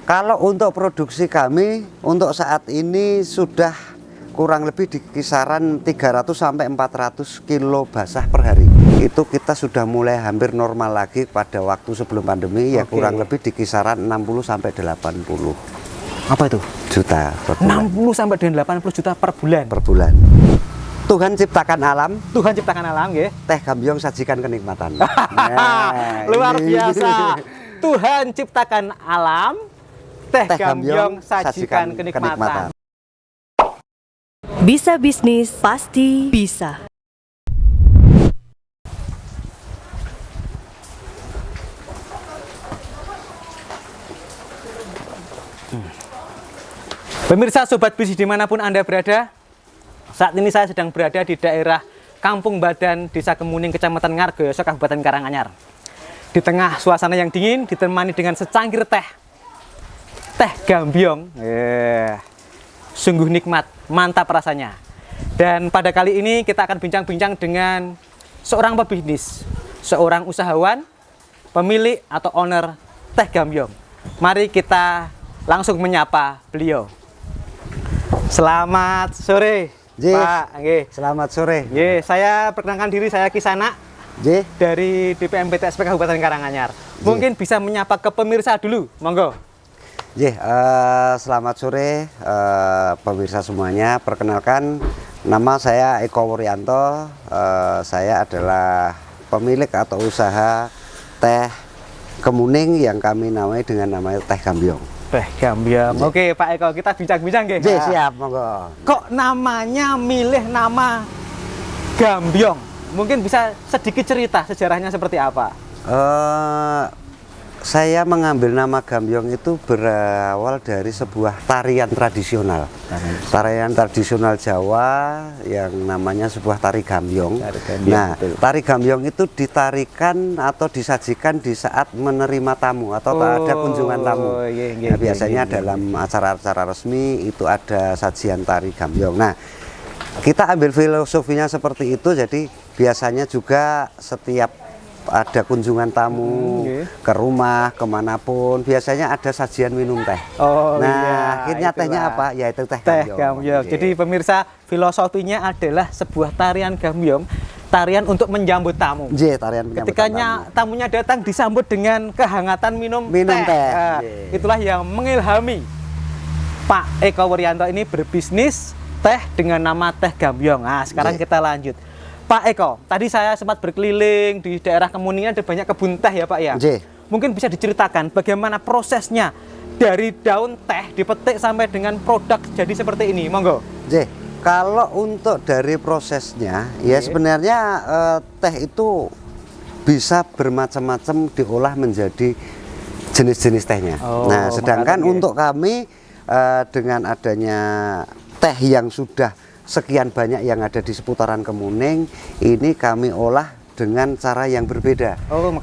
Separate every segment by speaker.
Speaker 1: Kalau untuk produksi kami untuk saat ini sudah kurang lebih di kisaran 300 sampai 400 kilo basah per hari. Itu kita sudah mulai hampir normal lagi pada waktu sebelum pandemi, ya kurang lebih di kisaran 60 sampai 80.
Speaker 2: Apa itu?
Speaker 1: Juta per bulan.
Speaker 2: 60 sampai dengan 80 juta per bulan.
Speaker 1: Per bulan. Tuhan ciptakan alam,
Speaker 2: Tuhan ciptakan alam, nggih.
Speaker 1: Teh Gambyong sajikan kenikmatan.
Speaker 2: Luar biasa. Tuhan ciptakan alam, Teh Gambyong sajikan kenikmatan.
Speaker 3: Bisa bisnis, pasti bisa.
Speaker 2: Pemirsa Sobat Bisnis dimanapun Anda berada, saat ini saya sedang berada di daerah Kampung Badan, Desa Kemuning, Kecamatan Ngargoyoso, Kabupaten Karanganyar. Di tengah suasana yang dingin, ditemani dengan secangkir Teh Gambyong. Sungguh nikmat, mantap rasanya. Dan pada kali ini kita akan bincang-bincang dengan seorang pebisnis, seorang usahawan, pemilik atau owner Teh Gambyong. Mari kita langsung menyapa beliau. Selamat sore, Pak.
Speaker 1: Selamat sore.
Speaker 2: Saya perkenalkan diri, saya Kisana dari DPM PTSP Kabupaten Karanganyar. Mungkin bisa menyapa ke pemirsa dulu, monggo.
Speaker 1: Selamat sore pemirsa semuanya. Perkenalkan, nama saya Eko Wuryanto. Saya adalah pemilik atau usaha Teh Kemuning yang kami namai dengan nama Teh Gambyong.
Speaker 2: Teh Gambyong. Oke Pak Eko, kita bincang-bincang nggih.
Speaker 1: Siap, monggo.
Speaker 2: Kok namanya milih nama Gambyong? Mungkin bisa sedikit cerita sejarahnya seperti apa?
Speaker 1: Saya mengambil nama Gambyong itu berawal dari sebuah tarian tradisional. Tarian tradisional Jawa yang namanya sebuah tari Gambyong. Nah, tari Gambyong itu ditarikan atau disajikan di saat menerima tamu atau ada kunjungan tamu. Nah, biasanya dalam acara-acara resmi itu ada sajian tari Gambyong. Nah, kita ambil filosofinya seperti itu, jadi biasanya juga setiap ada kunjungan tamu ke rumah, kemanapun, biasanya ada sajian minum teh. Akhirnya tehnya apa? Yaitu Teh Gambyong.
Speaker 2: Jadi pemirsa, filosofinya adalah sebuah tarian Gambyong, tarian untuk menjambut tamu. Ketika tamunya datang disambut dengan kehangatan minum teh. Itulah yang mengilhami Pak Eko Wuryanto ini berbisnis teh dengan nama Teh Gambyong. Nah, sekarang kita lanjut. Pak Eko, tadi saya sempat berkeliling di daerah Kemuning, ada banyak kebun teh ya Pak ya? Mungkin bisa diceritakan bagaimana prosesnya dari daun teh dipetik sampai dengan produk jadi seperti ini, monggo.
Speaker 1: Kalau untuk dari prosesnya, ya sebenarnya teh itu bisa bermacam-macam diolah menjadi jenis-jenis tehnya. Nah, sedangkan untuk kami dengan adanya teh yang sudah sekian banyak yang ada di seputaran Kemuning, ini kami olah dengan cara yang berbeda,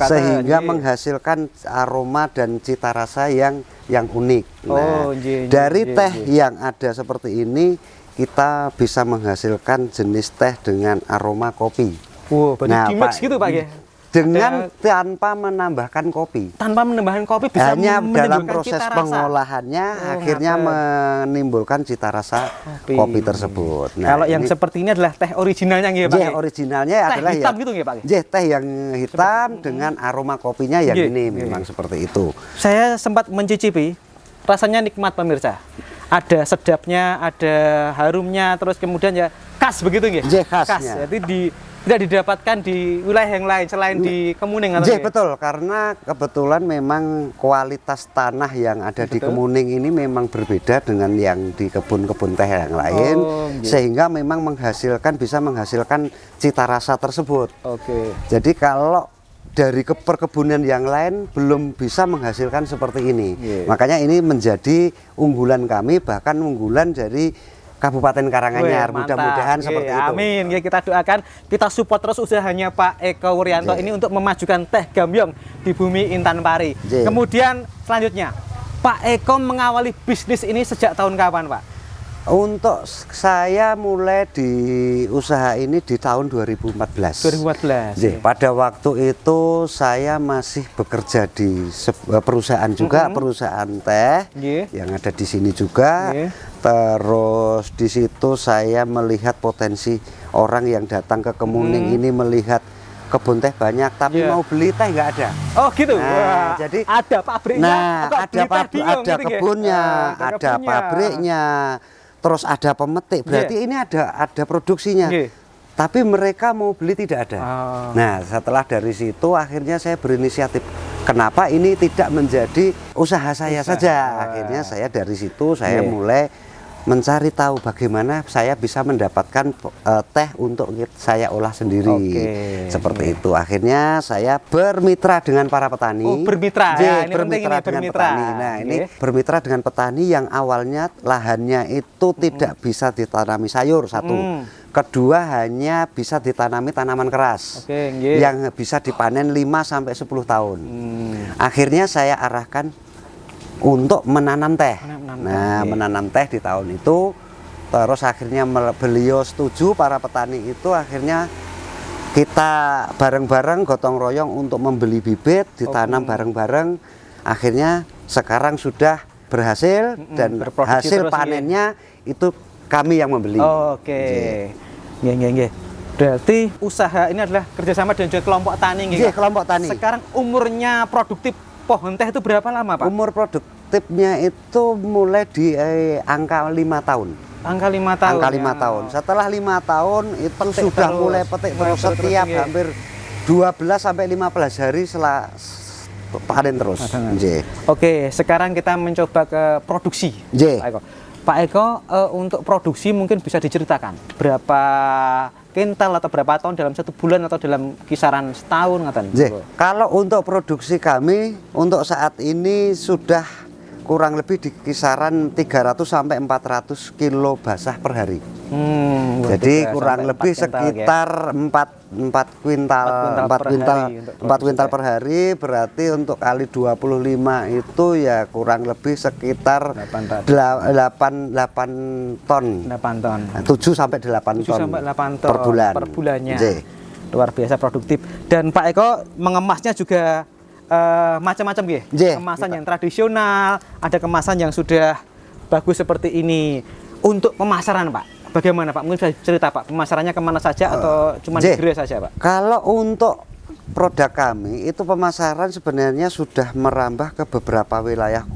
Speaker 1: sehingga menghasilkan aroma dan cita rasa yang unik. Nah, dari teh yang ada seperti ini, kita bisa menghasilkan jenis teh dengan aroma kopi.
Speaker 2: Berarti di-mix gitu Pak ya?
Speaker 1: Dengan tanpa menambahkan kopi.
Speaker 2: Tanpa menambahkan kopi bisa
Speaker 1: hanya dalam proses pengolahannya akhirnya menimbulkan cita rasa kopi tersebut.
Speaker 2: Nah, kalau yang seperti ini adalah teh originalnya nggih Pak?
Speaker 1: Originalnya adalah
Speaker 2: hitam gitu nggih Pak?
Speaker 1: Teh yang hitam dengan aroma kopinya yang ini memang seperti itu. Saya
Speaker 2: sempat mencicipi, rasanya nikmat pemirsa. Ada sedapnya, ada harumnya, terus kemudian ya khas begitu nggih?
Speaker 1: Khasnya.
Speaker 2: Jadi tidak didapatkan di wilayah yang lain selain di Kemuning atau
Speaker 1: betul, karena kebetulan memang kualitas tanah yang ada di Kemuning ini memang berbeda dengan yang di kebun-kebun teh yang lain, sehingga memang bisa menghasilkan cita rasa tersebut. Jadi kalau dari perkebunan yang lain belum bisa menghasilkan seperti ini. Makanya ini menjadi unggulan kami, bahkan unggulan dari Kabupaten Karanganyar. Mudah-mudahan seperti itu.
Speaker 2: Amin. Ya, kita doakan, kita support terus usahanya Pak Eko Wuryanto ini untuk memajukan Teh Gambyong di bumi Intan Pari. Kemudian selanjutnya, Pak Eko mengawali bisnis ini sejak tahun kapan, Pak?
Speaker 1: Untuk saya mulai di usaha ini di tahun 2014.
Speaker 2: 2014.
Speaker 1: Nggih, pada waktu itu saya masih bekerja di perusahaan juga, perusahaan teh
Speaker 2: Nggih.
Speaker 1: yang ada di sini juga.
Speaker 2: Nggih.
Speaker 1: Terus di situ saya melihat potensi orang yang datang ke Kemuning ini melihat kebun teh banyak, tapi
Speaker 2: Iya.
Speaker 1: mau beli teh nggak ada.
Speaker 2: Oh gitu.
Speaker 1: Nah,
Speaker 2: Wah,
Speaker 1: jadi
Speaker 2: ada pabriknya.
Speaker 1: Nah,
Speaker 2: kok
Speaker 1: ada
Speaker 2: beli teh bingung
Speaker 1: ada
Speaker 2: gitu, nggih?
Speaker 1: kebunnya,
Speaker 2: Nah,
Speaker 1: ada
Speaker 2: kebunnya.
Speaker 1: pabriknya, terus ada pemetik. Berarti
Speaker 2: Iya.
Speaker 1: ini ada produksinya.
Speaker 2: Nggih.
Speaker 1: Tapi mereka mau beli tidak ada.
Speaker 2: Oh.
Speaker 1: Nah, setelah dari situ akhirnya saya berinisiatif. Kenapa ini tidak menjadi usaha saya saja? Akhirnya saya dari situ saya
Speaker 2: Nggih.
Speaker 1: mulai mencari tahu bagaimana saya bisa mendapatkan teh untuk saya olah sendiri.
Speaker 2: Oke.
Speaker 1: Seperti itu. Akhirnya saya bermitra dengan para petani.
Speaker 2: Oh, bermitra
Speaker 1: Nggih,
Speaker 2: ya, ini penting
Speaker 1: bermitra
Speaker 2: ini,
Speaker 1: dengan
Speaker 2: bermitra.
Speaker 1: petani. Nah, ini
Speaker 2: Nggih.
Speaker 1: bermitra dengan petani yang awalnya lahannya itu tidak bisa ditanami sayur, satu. Kedua, hanya bisa ditanami tanaman keras.
Speaker 2: Oke, nggih.
Speaker 1: Yang bisa dipanen 5 sampai 10 tahun. Akhirnya saya arahkan untuk menanam teh.
Speaker 2: Menanam teh,
Speaker 1: Nah,
Speaker 2: oke.
Speaker 1: menanam teh di tahun itu, terus akhirnya beliau setuju, para petani itu akhirnya kita bareng-bareng gotong royong untuk membeli bibit, ditanam bareng-bareng. Akhirnya sekarang sudah berhasil dan
Speaker 2: berproduksi
Speaker 1: hasil
Speaker 2: terus,
Speaker 1: panennya itu kami yang membeli.
Speaker 2: Oke. Nggih. Berarti usaha ini adalah kerjasama dan juga kelompok tani nggih,
Speaker 1: Nggih,
Speaker 2: Kak?
Speaker 1: kelompok tani.
Speaker 2: Sekarang umurnya produktif pohon teh itu berapa lama, Pak?
Speaker 1: Umur produktifnya itu mulai di angka 5 tahun.
Speaker 2: Angka 5 tahun.
Speaker 1: Angka 5
Speaker 2: ya.
Speaker 1: tahun. Setelah 5 tahun itu
Speaker 2: Petik
Speaker 1: sudah
Speaker 2: terus.
Speaker 1: mulai petik
Speaker 2: Mulai
Speaker 1: terus
Speaker 2: petik terus,
Speaker 1: setiap
Speaker 2: nggih.
Speaker 1: hampir 12 sampai 15 hari setelah panen terus. Nggih.
Speaker 2: Oke, sekarang kita mencoba ke produksi.
Speaker 1: Nggih.
Speaker 2: Pak Eko. Pak Eko, untuk produksi mungkin bisa diceritakan berapa kintal atau berapa ton dalam 1 bulan atau dalam kisaran setahun ngaten?
Speaker 1: Nggih. Kalau untuk produksi kami untuk saat ini sudah kurang lebih di kisaran 300 sampai 400 kilo basah per hari. Jadi kurang lebih sekitar 4 kuintal 4 kuintal per hari, berarti untuk kali 25 itu ya kurang lebih sekitar 8 ton.
Speaker 2: 8 ton.
Speaker 1: 7 sampai 8
Speaker 2: 7
Speaker 1: ton,
Speaker 2: sampai 8 ton
Speaker 1: per bulan.
Speaker 2: per bulannya.
Speaker 1: Nggih.
Speaker 2: Luar biasa produktif. Dan Pak Eko mengemasnya juga macam-macam nggih.
Speaker 1: Nggih.
Speaker 2: Kemasan yang tradisional, ada kemasan yang sudah bagus seperti ini. Untuk pemasaran, Pak, bagaimana Pak? Mungkin bisa cerita Pak, pemasarannya kemana saja atau cuma di
Speaker 1: nggih.
Speaker 2: gerai saja Pak?
Speaker 1: Kalau untuk produk kami itu pemasaran sebenarnya sudah merambah ke beberapa wilayah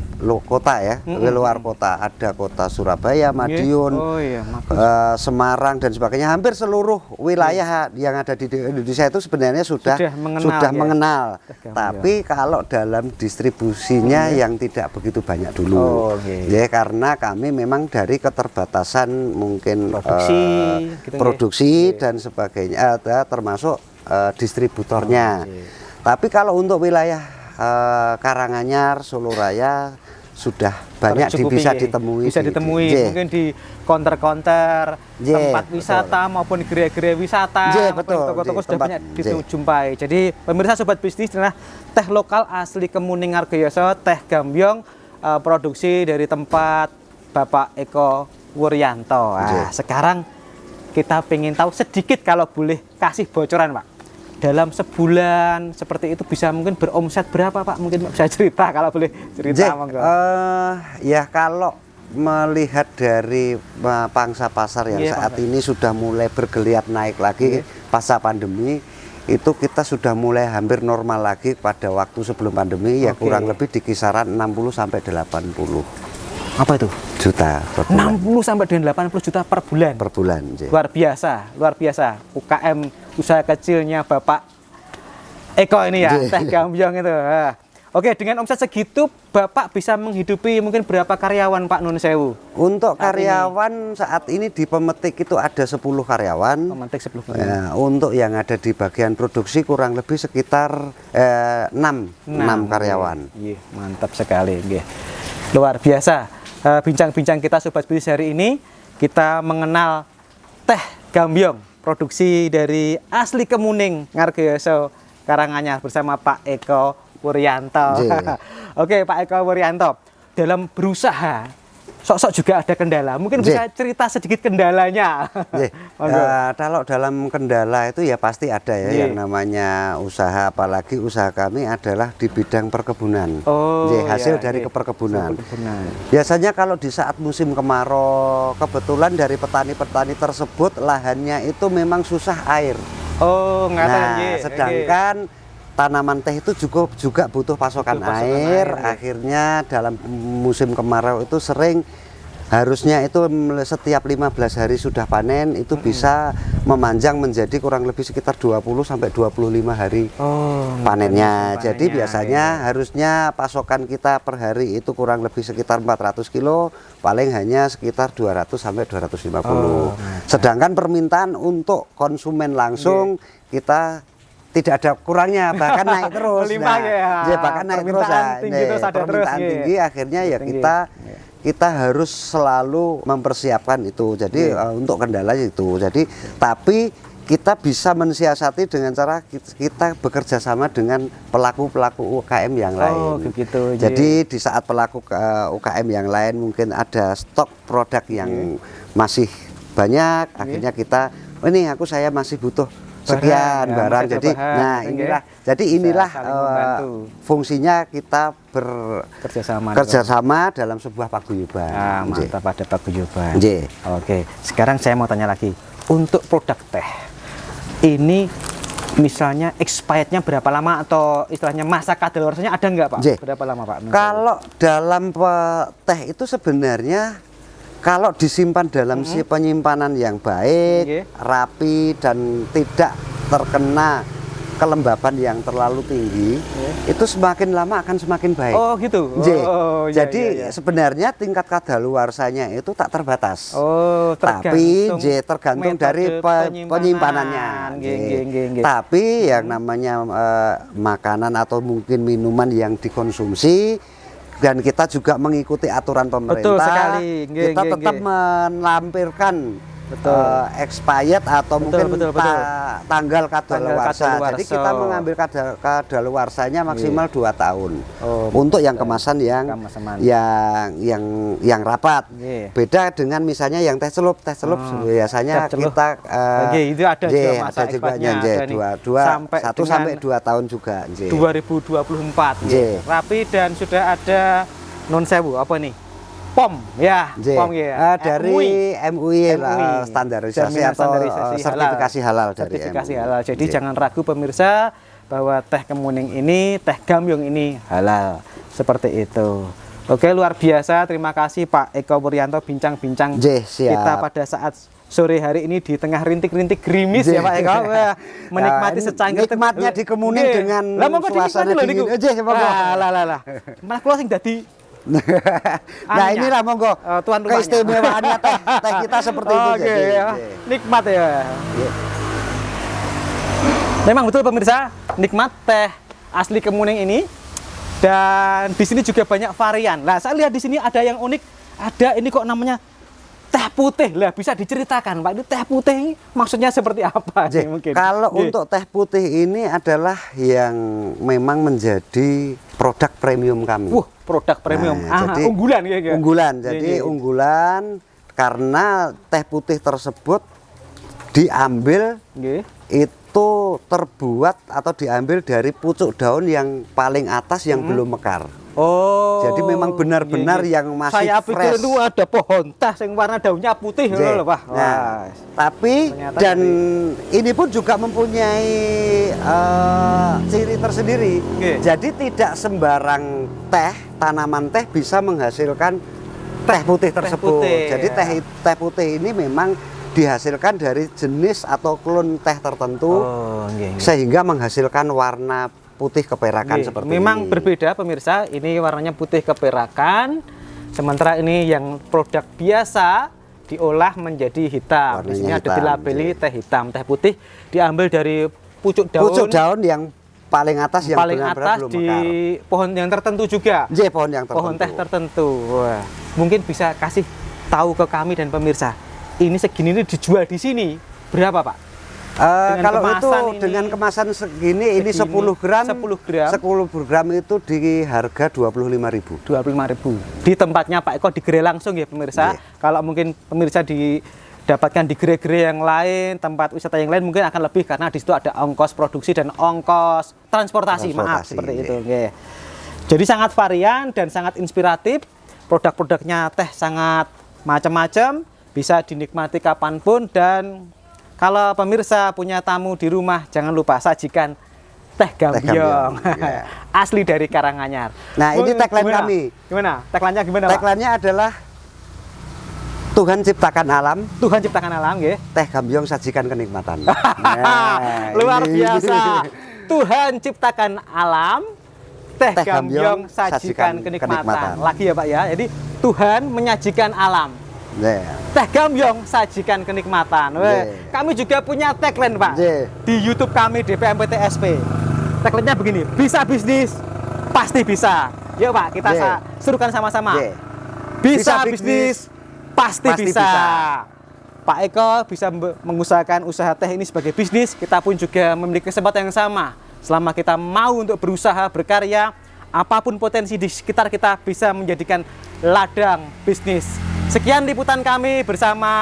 Speaker 1: kota ya, luar kota. Ada kota Surabaya, Madiun,
Speaker 2: Oh iya, bagus.
Speaker 1: Semarang dan sebagainya. Hampir seluruh wilayah yang ada di Indonesia itu sebenarnya sudah
Speaker 2: Sudah mengenal, ya?
Speaker 1: Tapi kalau dalam distribusinya yang tidak begitu banyak dulu.
Speaker 2: Oh, oke.
Speaker 1: Ya, karena kami memang dari keterbatasan mungkin
Speaker 2: Produksi, gitu,
Speaker 1: produksi dan sebagainya, termasuk distributornya. Tapi kalau untuk wilayah Karanganyar, Solo Raya sudah banyak
Speaker 2: Tercukupi,
Speaker 1: bisa
Speaker 2: nggih.
Speaker 1: ditemui.
Speaker 2: Bisa ditemui
Speaker 1: Nggih.
Speaker 2: mungkin di konter-konter
Speaker 1: Nggih,
Speaker 2: tempat
Speaker 1: betul.
Speaker 2: wisata maupun gerai-gerai wisata,
Speaker 1: Nggih,
Speaker 2: maupun
Speaker 1: betul.
Speaker 2: toko-toko
Speaker 1: Nggih,
Speaker 2: sudah
Speaker 1: tempat-
Speaker 2: banyak
Speaker 1: nggih.
Speaker 2: dijumpai. Jadi pemirsa sobat bisnis adalah teh lokal asli Kemuning Argayoso, teh Gambyong, produksi dari tempat Bapak Eko Wuryanto.
Speaker 1: Nggih.
Speaker 2: Sekarang kita pengen tahu sedikit kalau boleh kasih bocoran Pak. Dalam sebulan seperti itu bisa mungkin beromset berapa Pak? Mungkin bisa cerita kalau boleh cerita.
Speaker 1: Nggih,
Speaker 2: monggo.
Speaker 1: ya kalau melihat dari pangsa pasar yang
Speaker 2: Iya,
Speaker 1: saat
Speaker 2: Pak.
Speaker 1: ini sudah mulai bergeliat naik lagi pasca pandemi, itu kita sudah mulai hampir normal lagi pada waktu sebelum pandemi, ya
Speaker 2: Oke.
Speaker 1: kurang lebih di kisaran 60 sampai 80
Speaker 2: Apa itu?
Speaker 1: juta per bulan.
Speaker 2: 60 sampai dengan 80 juta per bulan.
Speaker 1: Per bulan. Nggih.
Speaker 2: Luar biasa. UKM usaha kecilnya Bapak Eko ini ya,
Speaker 1: Nggih.
Speaker 2: teh Gambyong itu. Oke, dengan omset segitu Bapak bisa menghidupi mungkin berapa karyawan Pak Nun Sewu?
Speaker 1: Untuk karyawan saat ini di pemetik itu ada 10 karyawan.
Speaker 2: Pemetik 10 karyawan.
Speaker 1: Ya, untuk yang ada di bagian produksi kurang lebih sekitar 6 karyawan.
Speaker 2: Iya, mantap sekali. Nggih. Luar biasa. Bincang-bincang kita sobat bisnis hari ini kita mengenal teh Gambyong, produksi dari asli Kemuning Ngargayoso Karanganyar bersama Pak Eko Wuryanto.
Speaker 1: Nggih.
Speaker 2: Oke, Pak Eko Wuryanto, dalam berusaha sok-sok juga ada kendala. Mungkin bisa cerita sedikit kendalanya.
Speaker 1: Kalau dalam kendala itu ya pasti ada ya, yang namanya usaha, apalagi usaha kami adalah di bidang perkebunan. Hasil dari perkebunan. Biasanya kalau di saat musim kemarau, kebetulan dari petani-petani tersebut lahannya itu memang susah air. Sedangkan tanaman teh itu juga butuh pasokan air. Akhirnya dalam musim kemarau itu sering harusnya itu setiap 15 hari sudah panen, itu bisa memanjang menjadi kurang lebih sekitar 20 sampai 25 hari panennya. Jadi biasanya harusnya pasokan kita per hari itu kurang lebih sekitar 400 kilo, paling hanya sekitar 200 sampai 250. Sedangkan permintaan untuk konsumen langsung kita tidak ada kurangnya, bahkan naik terus. Bahkan naik terus. Permintaan tinggi, akhirnya ya kita harus selalu mempersiapkan itu. Jadi untuk kendala itu. Jadi tapi kita bisa mensiasati dengan cara kita bekerja sama dengan pelaku-pelaku UKM yang lain. Jadi di saat pelaku UKM yang lain mungkin ada stok produk yang masih banyak, akhirnya kita ini saya masih butuh sekian barang. Jadi inilah fungsinya kita bekerjasama dalam sebuah paguyuban.
Speaker 2: Mantap, ada paguyuban. Oke, sekarang saya mau tanya lagi, untuk produk teh ini misalnya expirednya berapa lama, atau istilahnya masa kadaluarsanya ada nggak Pak? Berapa lama Pak?
Speaker 1: Kalau dalam teh itu sebenarnya kalau disimpan dalam penyimpanan yang baik, rapi, dan tidak terkena kelembaban yang terlalu tinggi, itu semakin lama akan semakin baik. Jadi sebenarnya tingkat kadaluarsanya itu tak terbatas. Tapi tergantung dari penyimpanannya. Tapi yang namanya makanan atau mungkin minuman yang dikonsumsi, dan kita juga mengikuti aturan pemerintah, kita tetap melampirkan expired atau mungkin tanggal kadaluarsa. Jadi kita mengambil kadaluarsanya maksimal 2 tahun untuk yang kemasan yang rapat. Beda dengan misalnya yang teh celup biasanya kita
Speaker 2: itu ada juga masa
Speaker 1: 1 sampai 2 tahun juga.
Speaker 2: 2024 rapi, dan sudah ada non sewu apa nih? POM dari
Speaker 1: MUI standarisasi atau sertifikasi halal dari
Speaker 2: sertifikasi halal. Jadi jangan ragu pemirsa bahwa teh Kemuning ini, teh Gambyong ini halal, seperti itu. Oke, luar biasa. Terima kasih Pak Eko Wuryanto bincang-bincang kita pada saat sore hari ini di tengah rintik-rintik gerimis ya Pak Eko. Menikmati secangkir
Speaker 1: nikmatnya di Kemuning dengan suasana dingin.
Speaker 2: Malah kula sing dadi
Speaker 1: inilah monggo
Speaker 2: tuan rumahnya.
Speaker 1: Keistimewaannya teh kita seperti itu.
Speaker 2: Nikmat ya. Memang betul pemirsa, nikmat teh asli Kemuning ini. Dan di sini juga banyak varian. Nah, saya lihat di sini ada yang unik. Ada ini kok namanya teh putih. Lah, bisa diceritakan Pak, ini teh putih ini maksudnya seperti apa? Mungkin.
Speaker 1: Kalau untuk teh putih ini adalah yang memang menjadi produk premium kami.
Speaker 2: Produk premium. Jadi unggulan ya.
Speaker 1: Unggulan karena teh putih tersebut diambil itu terbuat atau diambil dari pucuk daun yang paling atas yang belum mekar. Jadi memang benar-benar yang masih
Speaker 2: saya
Speaker 1: fresh.
Speaker 2: Saya pikir itu ada pohon teh yang warna daunnya putih loh, Pak.
Speaker 1: Tapi dan ini pun juga mempunyai ciri tersendiri. Jadi tidak sembarang tanaman teh bisa menghasilkan teh putih tersebut. Jadi teh putih ini memang dihasilkan dari jenis atau klon teh tertentu sehingga menghasilkan warna putih keperakan seperti ini.
Speaker 2: Memang berbeda pemirsa, ini warnanya putih keperakan, sementara ini yang produk biasa diolah menjadi hitam. Di sini ada dilabeli teh hitam, teh putih diambil dari pucuk daun.
Speaker 1: Pucuk daun yang paling atas yang
Speaker 2: paling atas belum di mekar. Pohon yang tertentu juga. Pohon teh tertentu. Wah, mungkin bisa kasih tahu ke kami dan pemirsa. Ini segini ini dijual di sini berapa Pak?
Speaker 1: Kalau itu
Speaker 2: kemasan ini,
Speaker 1: dengan kemasan segini, ini 10 gram, 10 gram itu di harga 25.000.
Speaker 2: 25.000. Di tempatnya Pak Eko di Gere langsung ya pemirsa. Kalau mungkin pemirsa didapatkan di Gere-Gere yang lain, tempat wisata yang lain mungkin akan lebih karena di situ ada ongkos produksi dan ongkos transportasi, maaf seperti itu. Oke. Jadi sangat varian dan sangat inspiratif. Produk-produknya teh sangat macam-macam, bisa dinikmati kapanpun. Dan kalau pemirsa punya tamu di rumah, jangan lupa sajikan teh gambyong. Asli dari Karanganyar.
Speaker 1: Nah, ini tagline kami.
Speaker 2: Gimana? Tagline-nya gimana, Pak?
Speaker 1: Tagline-nya adalah Tuhan ciptakan alam,
Speaker 2: Tuhan ciptakan alam, ya.
Speaker 1: teh gambyong sajikan kenikmatan.
Speaker 2: Luar biasa. Tuhan ciptakan alam, teh gambyong sajikan kenikmatan. Lagi ya, Pak ya. Jadi Tuhan menyajikan alam. Teh gambyong sajikan kenikmatan. Kami juga punya tagline, Pak. Di YouTube kami DPMPT SP. Tagline-nya begini, bisa bisnis pasti bisa. Yuk Pak, kita serukan sama-sama. Bisa bisnis pasti bisa. Pak Eko bisa mengusahakan usaha teh ini sebagai bisnis. Kita pun juga memiliki kesempatan yang sama. Selama kita mau untuk berusaha, berkarya, apapun potensi di sekitar kita bisa menjadikan ladang bisnis. Sekian liputan kami bersama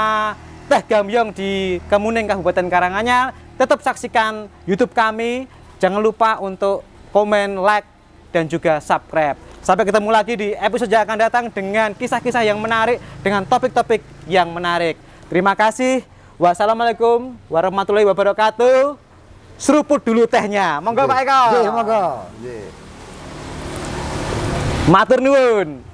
Speaker 2: Teh Gambyong di Kemuning, Kabupaten Karanganyar. Tetap saksikan YouTube kami. Jangan lupa untuk komen, like, dan juga subscribe. Sampai ketemu lagi di episode yang akan datang dengan kisah-kisah yang menarik, dengan topik-topik yang menarik. Terima kasih. Wassalamualaikum warahmatullahi wabarakatuh. Seruput dulu tehnya. Monggo Pak Eko.
Speaker 1: Monggo.
Speaker 2: Matur nuwun.